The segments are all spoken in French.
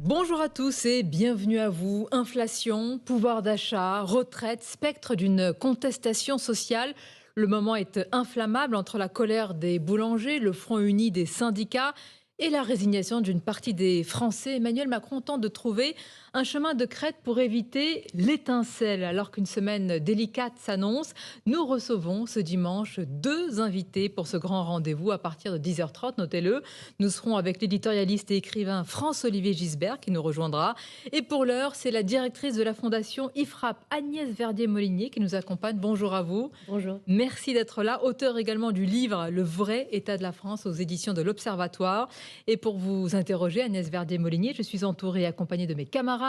Bonjour à tous et bienvenue à vous. Inflation, pouvoir d'achat, retraite, spectre d'une contestation sociale. Le moment est inflammable entre la colère des boulangers, le front uni des syndicats et la résignation d'une partie des Français. Emmanuel Macron tente de trouver un chemin de crête pour éviter l'étincelle. Alors qu'une semaine délicate s'annonce, nous recevons ce dimanche deux invités pour ce grand rendez-vous à partir de 10h30. Notez-le, nous serons avec l'éditorialiste et écrivain France-Olivier Gisbert qui nous rejoindra. Et pour l'heure, c'est la directrice de la fondation IFRAP, Agnès Verdier-Molinier, qui nous accompagne. Bonjour à vous. Bonjour. Merci d'être là. Auteur également du livre Le vrai état de la France aux éditions de l'Observatoire. Et pour vous interroger, Agnès Verdier-Molinier, je suis entourée et accompagnée de mes camarades.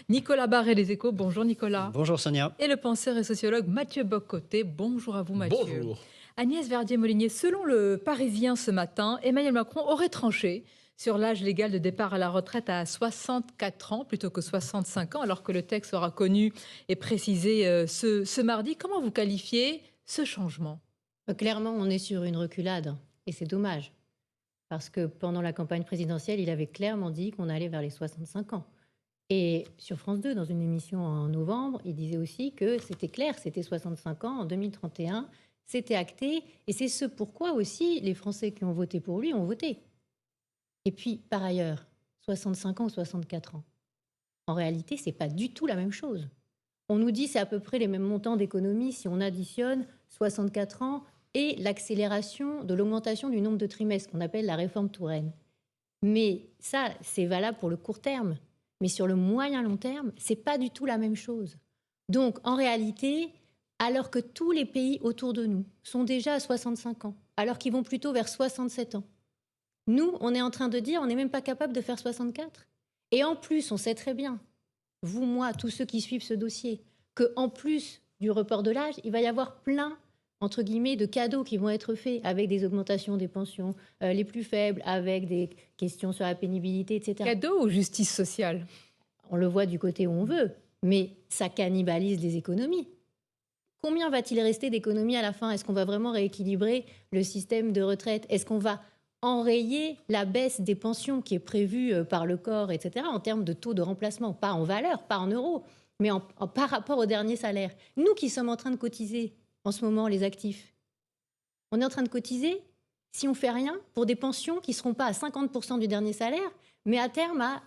Nicolas Barré, Les Échos. Bonjour Nicolas. Bonjour Sonia. Et le penseur et sociologue Mathieu Bock-Côté. Bonjour à vous Mathieu. Bonjour. Agnès Verdier-Molinier, selon le Parisien ce matin, Emmanuel Macron aurait tranché sur l'âge légal de départ à la retraite à 64 ans plutôt que 65 ans, alors que le texte sera connu et précisé ce mardi. Comment vous qualifiez ce changement ? Clairement, on est sur une reculade et c'est dommage. Parce que pendant la campagne présidentielle, il avait clairement dit qu'on allait vers les 65 ans. Et sur France 2, dans une émission en novembre, il disait aussi que c'était clair, c'était 65 ans en 2031, c'était acté. Et c'est ce pourquoi aussi les Français qui ont voté pour lui ont voté. Et puis, par ailleurs, 65 ans ou 64 ans, en réalité, ce n'est pas du tout la même chose. On nous dit que c'est à peu près les mêmes montants d'économie si on additionne 64 ans et l'accélération de l'augmentation du nombre de trimestres, qu'on appelle la réforme Touraine. Mais ça, c'est valable pour le court terme. Mais sur le moyen-long terme, ce n'est pas du tout la même chose. Donc, en réalité, alors que tous les pays autour de nous sont déjà à 65 ans, alors qu'ils vont plutôt vers 67 ans, nous, on est en train de dire on n'est même pas capable de faire 64. Et en plus, on sait très bien, vous, moi, tous ceux qui suivent ce dossier, qu'en plus du report de l'âge, il va y avoir plein, entre guillemets, de cadeaux qui vont être faits avec des augmentations des pensions les plus faibles, avec des questions sur la pénibilité, etc. Cadeau ou justice sociale ? On le voit du côté où on veut, mais ça cannibalise les économies. Combien va-t-il rester d'économies à la fin ? Est-ce qu'on va vraiment rééquilibrer le système de retraite ? Est-ce qu'on va enrayer la baisse des pensions qui est prévue par le corps, etc., en termes de taux de remplacement, pas en valeur, pas en euros, mais par rapport au dernier salaire. Nous qui sommes en train de cotiser en ce moment, les actifs, on est en train de cotiser, si on ne fait rien, pour des pensions qui ne seront pas à 50% du dernier salaire, mais à terme à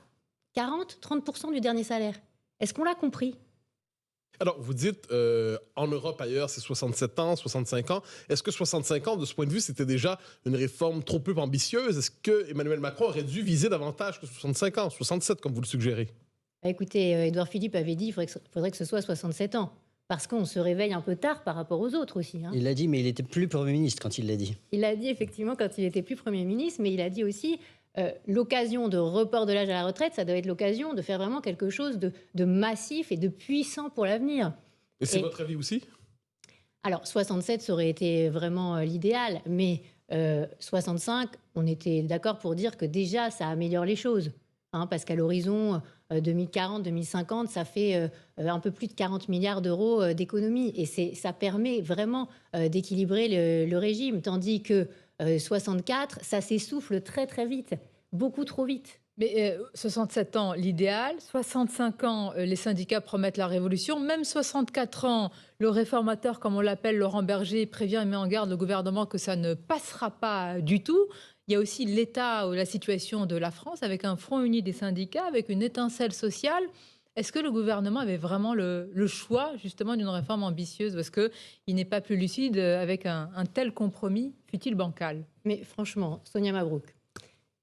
40-30% du dernier salaire. Est-ce qu'on l'a compris ? Alors, vous dites, en Europe, ailleurs, c'est 67 ans, 65 ans. Est-ce que 65 ans, de ce point de vue, c'était déjà une réforme trop peu ambitieuse? Est-ce que Emmanuel Macron aurait dû viser davantage que 65 ans, 67, comme vous le suggérez? Écoutez, Édouard Philippe avait dit qu'il faudrait que ce soit 67 ans. Parce qu'on se réveille un peu tard par rapport aux autres aussi. Il l'a dit, mais il était plus Premier ministre quand il l'a dit. Il l'a dit effectivement quand il était plus Premier ministre, mais il a dit aussi l'occasion de report de l'âge à la retraite, ça doit être l'occasion de faire vraiment quelque chose de massif et de puissant pour l'avenir. Et c'est votre avis aussi? Alors, 67, ça aurait été vraiment l'idéal, mais 65, on était d'accord pour dire que déjà, ça améliore les choses. Parce qu'à l'horizon 2040-2050, ça fait un peu plus de 40 milliards d'euros d'économies. Et ça permet vraiment d'équilibrer le régime. Tandis que 64, ça s'essouffle très très vite, beaucoup trop vite. Mais 67 ans, l'idéal. 65 ans, les syndicats promettent la révolution. Même 64 ans, le réformateur, comme on l'appelle, Laurent Berger, prévient et met en garde le gouvernement que ça ne passera pas du tout. Il y a aussi l'état ou la situation de la France avec un front uni des syndicats, avec une étincelle sociale. Est-ce que le gouvernement avait vraiment le choix justement d'une réforme ambitieuse? Parce qu'il n'est pas plus lucide avec un tel compromis, fut-il bancal? Mais franchement, Sonia Mabrouk,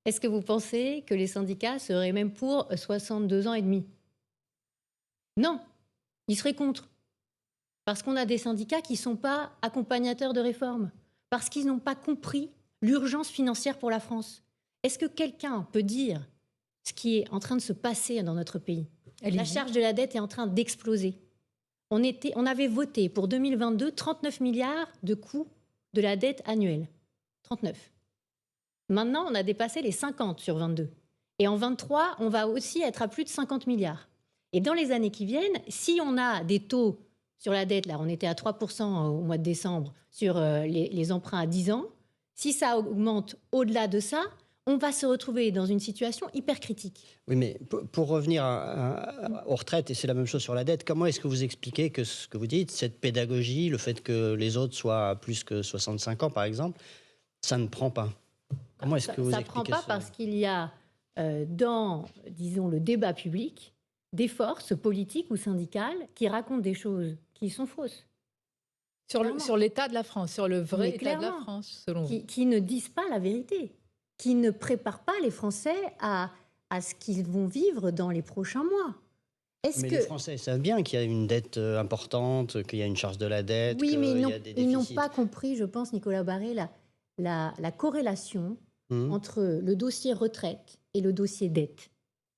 est-ce que vous pensez que les syndicats seraient même pour 62 ans et demi? Non, ils seraient contre. Parce qu'on a des syndicats qui ne sont pas accompagnateurs de réformes. Parce qu'ils n'ont pas compris l'urgence financière pour la France. Est-ce que quelqu'un peut dire ce qui est en train de se passer dans notre pays? La charge de la dette est en train d'exploser. On avait voté pour 2022 39 milliards de coûts de la dette annuelle. 39. Maintenant, on a dépassé les 50 sur 22. Et en 23, on va aussi être à plus de 50 milliards. Et dans les années qui viennent, si on a des taux sur la dette, là on était à 3% au mois de décembre, sur les emprunts à 10 ans, si ça augmente au-delà de ça, on va se retrouver dans une situation hyper critique. Oui, mais pour revenir aux retraites, et c'est la même chose sur la dette, comment est-ce que vous expliquez que ce que vous dites, cette pédagogie, le fait que les autres soient à plus que 65 ans, par exemple, ça ne prend pas? Comment est-ce que vous Ça ne expliquez prend pas ça? parce qu'il y a dans, disons, le débat public, des forces politiques ou syndicales qui racontent des choses qui sont fausses, Sur l'état de la France, sur le vrai Mais état de la clairement, France, selon vous. qui ne disent pas la vérité, qui ne préparent pas les Français à ce qu'ils vont vivre dans les prochains mois. Est-ce Mais que... les Français savent bien qu'il y a une dette importante, qu'il y a une charge de la dette, Oui, mais qu'il y a des ils n'ont déficits. pas compris, je pense, Nicolas Barré, la corrélation entre le dossier retraite et le dossier dette.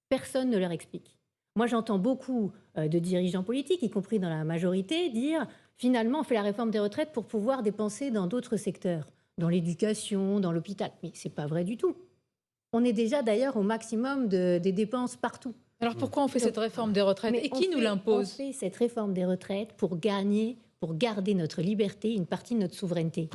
Personne ne leur explique. Moi, j'entends beaucoup de dirigeants politiques, y compris dans la majorité, dire finalement, on fait la réforme des retraites pour pouvoir dépenser dans d'autres secteurs, dans l'éducation, dans l'hôpital. Mais ce n'est pas vrai du tout. On est déjà d'ailleurs au maximum des dépenses partout. Alors pourquoi on fait cette réforme des retraites Mais et qui nous l'impose? On fait cette réforme des retraites pour garder notre liberté, une partie de notre souveraineté.